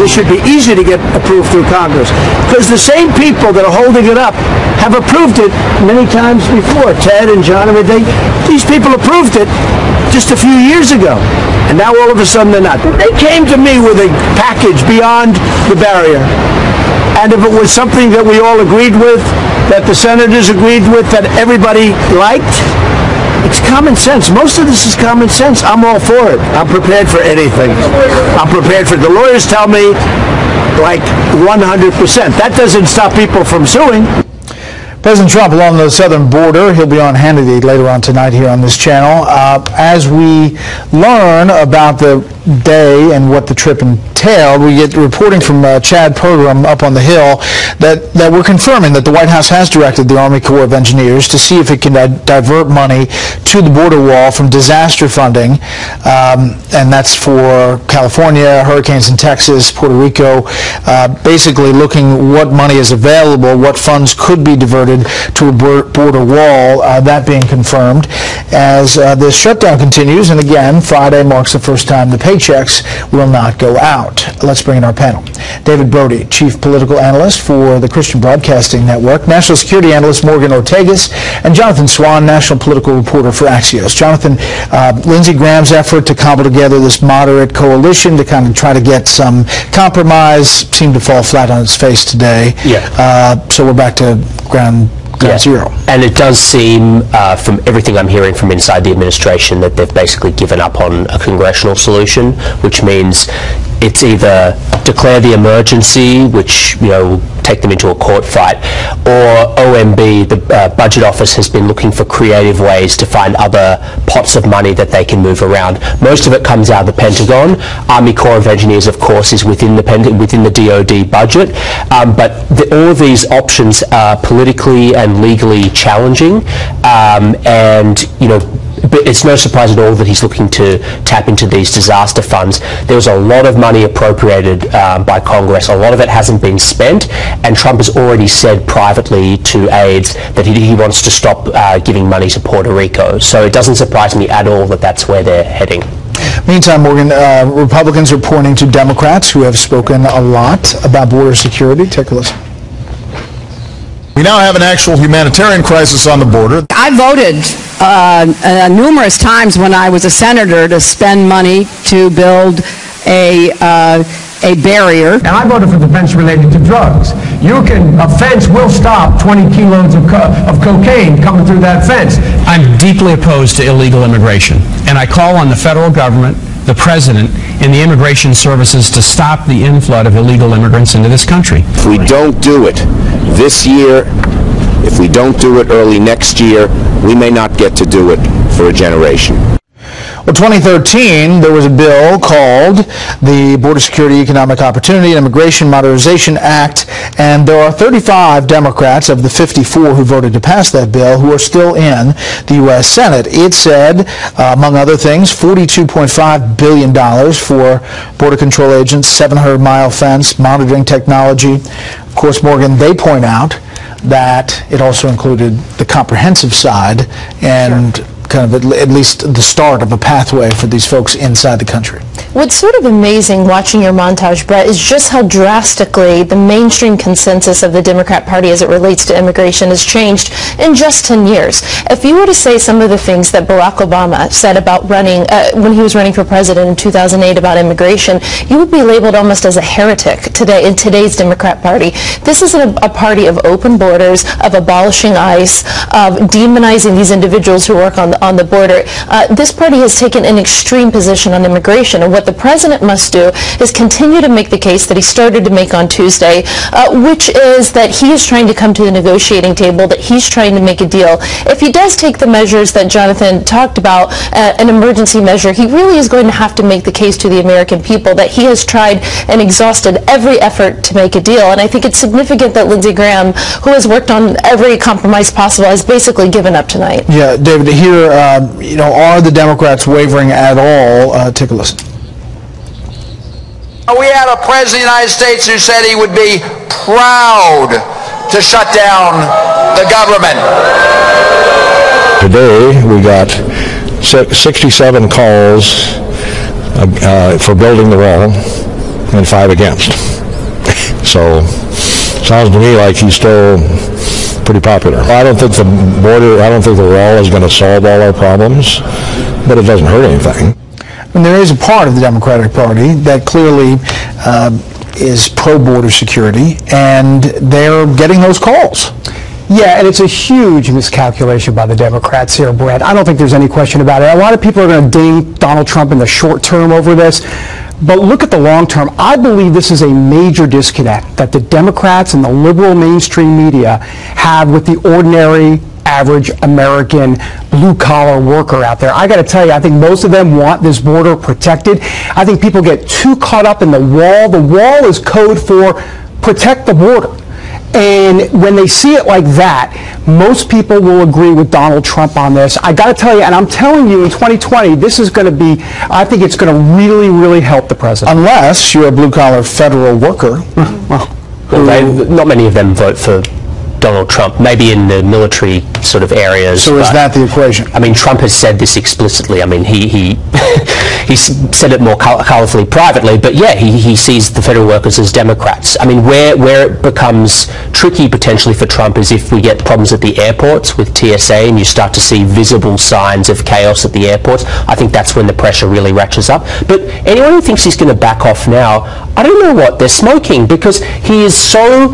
this should be easy to get approved through Congress. Because the same people that are holding it up have approved it many times before. Ted and John, these people approved it just a few years ago. And now all of a sudden they're not. They came to me with a package beyond the barrier. And if it was something that we all agreed with, that the senators agreed with, that everybody liked, it's common sense. Most of this is common sense. I'm all for it. I'm prepared for anything. I'm prepared for it. The lawyers tell me, like, 100%. That doesn't stop people from suing. President Trump along the southern border. He'll be on Hannity later on tonight here on this channel. As we learn about the day and what the trip entailed, we get reporting from Chad Pergram up on the Hill that we're confirming that the White House has directed the Army Corps of Engineers to see if it can divert money to the border wall from disaster funding, and that's for California, hurricanes in Texas, Puerto Rico, basically looking what money is available, what funds could be diverted to a border wall, that being confirmed as this shutdown continues. And again, Friday marks the first time the paychecks will not go out. Let's bring in our panel. David Brody, Chief Political Analyst for the Christian Broadcasting Network, National Security Analyst Morgan Ortegas, and Jonathan Swan, National Political Reporter for Axios. Jonathan, Lindsey Graham's effort to cobble together this moderate coalition to kind of try to get some compromise seemed to fall flat on its face today. Yeah. So we're back to ground zero. And it does seem, from everything I'm hearing from inside the administration, that they've basically given up on a congressional solution, which means it's either declare the emergency, which, you know, take them into a court fight, or OMB, the budget office, has been looking for creative ways to find other pots of money that they can move around. Most of it comes out of the Pentagon. Army Corps of Engineers, of course, is within the DoD budget, but all of these options are politically and legally challenging, and, you know, but it's no surprise at all that he's looking to tap into these disaster funds. There was a lot of money appropriated by Congress. A lot of it hasn't been spent, and Trump has already said privately to aides that he wants to stop giving money to Puerto Rico. So it doesn't surprise me at all that that's where they're heading. Meantime, Morgan, Republicans are pointing to Democrats who have spoken a lot about border security. Take a listen. We now have an actual humanitarian crisis on the border. I voted numerous times when I was a senator to spend money to build a barrier. And I voted for the fence related to drugs. A fence will stop 20 kilos of cocaine coming through that fence. I'm deeply opposed to illegal immigration, and I call on the federal government, the president, and the immigration services to stop the inflow of illegal immigrants into this country. If we don't do it this year, if we don't do it early next year, we may not get to do it for a generation. Well, 2013, there was a bill called the Border Security, Economic Opportunity, and Immigration Modernization Act, and there are 35 Democrats of the 54 who voted to pass that bill who are still in the U.S. Senate. It said, among other things, $42.5 billion for border control agents, 700-mile fence, monitoring technology. Of course, Morgan, they point out that it also included the comprehensive side and kind of at least the start of a pathway for these folks inside the country. What's sort of amazing watching your montage, Brett, is just how drastically the mainstream consensus of the Democrat Party as it relates to immigration has changed in just 10 years. If you were to say some of the things that Barack Obama said about running, when he was running for president in 2008 about immigration, you would be labeled almost as a heretic today in today's Democrat Party. This is a party of open borders, of abolishing ICE, of demonizing these individuals who work on the border. This party has taken an extreme position on immigration, and what the president must do is continue to make the case that he started to make on Tuesday, which is that he is trying to come to the negotiating table, that he's trying to make a deal. If he does take the measures that Jonathan talked about, an emergency measure, he really is going to have to make the case to the American people that he has tried and exhausted every effort to make a deal. And I think it's significant that Lindsey Graham, who has worked on every compromise possible, has basically given up tonight. Yeah, David, here, are the Democrats wavering at all? Take a listen. We had a president of the United States who said he would be proud to shut down the government. Today we got 67 calls for building the wall, and 5 against. So, sounds to me like he's still pretty popular. I don't think the wall is going to solve all our problems, but it doesn't hurt anything. And there is a part of the Democratic Party that clearly is pro-border security, and they're getting those calls. Yeah, and it's a huge miscalculation by the Democrats here, Brett. I don't think there's any question about it. A lot of people are going to ding Donald Trump in the short term over this, but look at the long term. I believe this is a major disconnect that the Democrats and the liberal mainstream media have with the ordinary, average American blue-collar worker out there. I got to tell you, I think most of them want this border protected. I think people get too caught up in the wall. The wall is code for protect the border. And when they see it like that, most people will agree with Donald Trump on this. I got to tell you, and I'm telling you, in 2020, this is going to be, I think it's going to really, really help the president. Unless you're a blue-collar federal worker. Well, not many of them vote for Donald Trump, maybe in the military sort of areas. So is that the equation? I mean, Trump has said this explicitly. I mean, he said it more colorfully privately, but yeah, he sees the federal workers as Democrats. I mean, where it becomes tricky potentially for Trump is if we get problems at the airports with TSA and you start to see visible signs of chaos at the airports. I think that's when the pressure really ratchets up. But anyone who thinks he's going to back off now, I don't know what they're smoking, because he is so,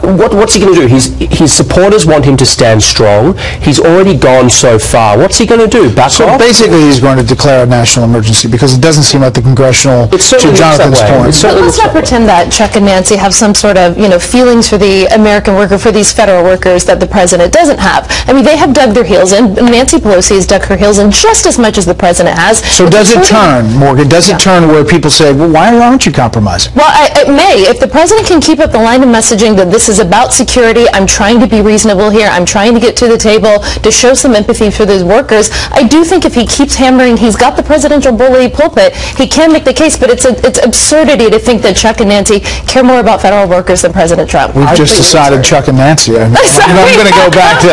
what's he going to do? His supporters want him to stand strong. He's already gone so far. What's he going to do? Back off? So basically he's going to declare a national emergency, because it doesn't seem like the congressional, to Jonathan's point. But let's not pretend that Chuck and Nancy have some sort of, feelings for the American worker, for these federal workers that the president doesn't have. I mean, they have dug their heels in. Nancy Pelosi has dug her heels in just as much as the president has. So does it turn, Morgan? Does it turn where people say, well, why aren't you compromising? Well, it may. If the president can keep up the line of messaging that this is about security, I'm trying to be reasonable here, I'm trying to get to the table to show some empathy for those workers, I do think if he keeps hammering, he's got the presidential bully pulpit, he can make the case, but it's absurdity to think that Chuck and Nancy care more about federal workers than President Trump. We've just decided Chuck and Nancy. I'm going to go back to...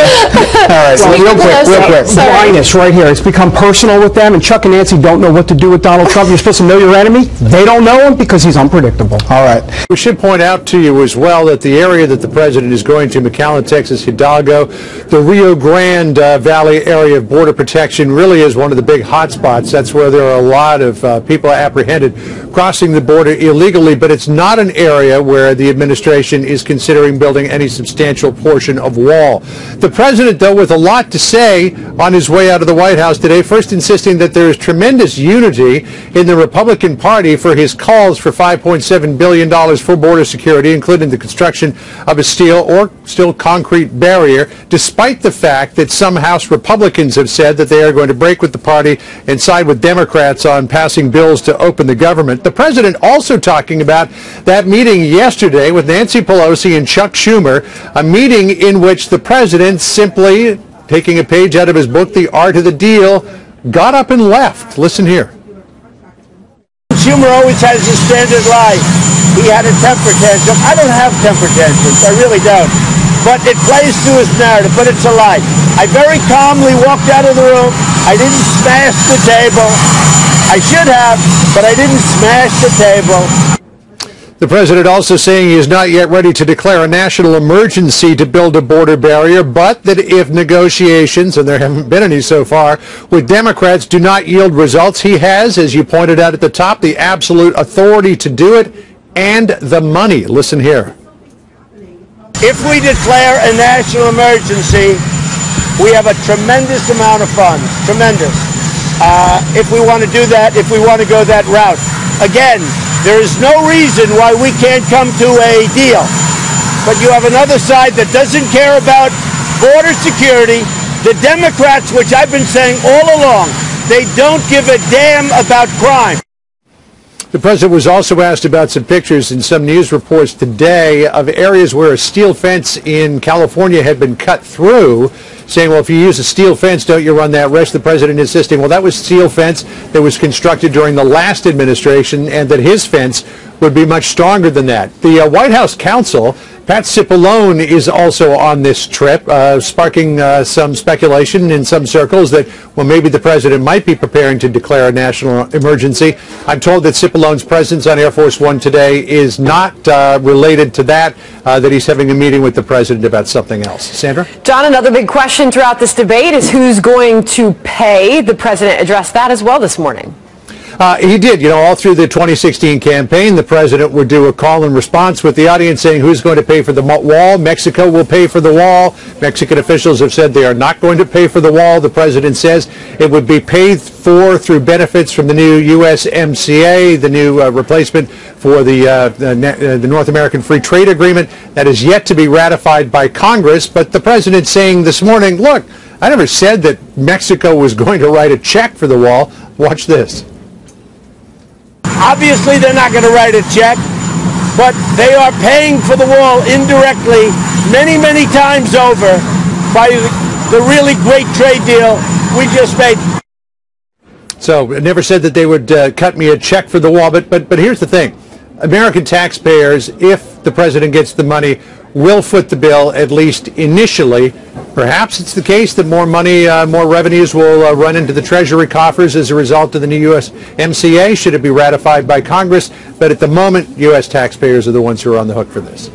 All right, so real quick. Blindness right here. It's become personal with them, and Chuck and Nancy don't know what to do with Donald Trump. You're supposed to know your enemy. They don't know him because he's unpredictable. All right. We should point out to you as well that the area that the president is going to, McAllen, Texas, Hidalgo, the Rio Grande Valley area of border protection really is one of the big hot spots. That's where there are a lot of people apprehended crossing the border illegally, but it's not an area where the administration is considering building any substantial portion of wall. The president, though, with a lot to say on his way out of the White House today, first insisting that there is tremendous unity in the Republican Party for his calls for $5.7 billion for border security, including the construction of a steel or still concrete barrier, despite the fact that some House Republicans have said that they are going to break with the party and side with Democrats on passing bills to open the government. The president also talking about that meeting yesterday with Nancy Pelosi and Chuck Schumer, a meeting in which the president, simply taking a page out of his book, The Art of the Deal, got up and left. Listen here. Schumer always has his standard lie. He had a temper tantrum. I don't have temper tantrums. I really don't. But it plays to his narrative, but it's a lie. I very calmly walked out of the room. I didn't smash the table. I should have, but I didn't smash the table. The president also saying he is not yet ready to declare a national emergency to build a border barrier, but that if negotiations, and there haven't been any so far, with Democrats do not yield results, he has, as you pointed out at the top, the absolute authority to do it and the money. Listen here. If we declare a national emergency, we have a tremendous amount of funds, tremendous. If we want to do that, if we want to go that route. Again, there is no reason why we can't come to a deal. But you have another side that doesn't care about border security. The Democrats, which I've been saying all along, they don't give a damn about crime. The president was also asked about some pictures in some news reports today of areas where a steel fence in California had been cut through, saying, well, if you use a steel fence, don't you run that risk? The president insisting, well, that was steel fence that was constructed during the last administration, and that his fence would be much stronger than that. The White House counsel, Pat Cipollone, is also on this trip, sparking some speculation in some circles that, well, maybe the president might be preparing to declare a national emergency. I'm told that Cipollone's presence on Air Force One today is not related to that, that he's having a meeting with the president about something else. Sandra? John, another big question throughout this debate is who's going to pay. The president addressed that as well this morning. He did. You know, all through the 2016 campaign, the president would do a call and response with the audience saying who's going to pay for the wall. Mexico will pay for the wall. Mexican officials have said they are not going to pay for the wall. The president says it would be paid for through benefits from the new USMCA, the new replacement for the North American Free Trade Agreement that is yet to be ratified by Congress. But the president saying this morning, look, I never said that Mexico was going to write a check for the wall. Watch this. Obviously, they're not going to write a check, but they are paying for the wall indirectly many, many times over by the really great trade deal we just made. So I never said that they would cut me a check for the wall, but here's the thing. American taxpayers, if the president gets the money, will foot the bill, at least initially. Perhaps it's the case that more money, more revenues will run into the Treasury coffers as a result of the new USMCA, should it be ratified by Congress. But at the moment, U.S. taxpayers are the ones who are on the hook for this.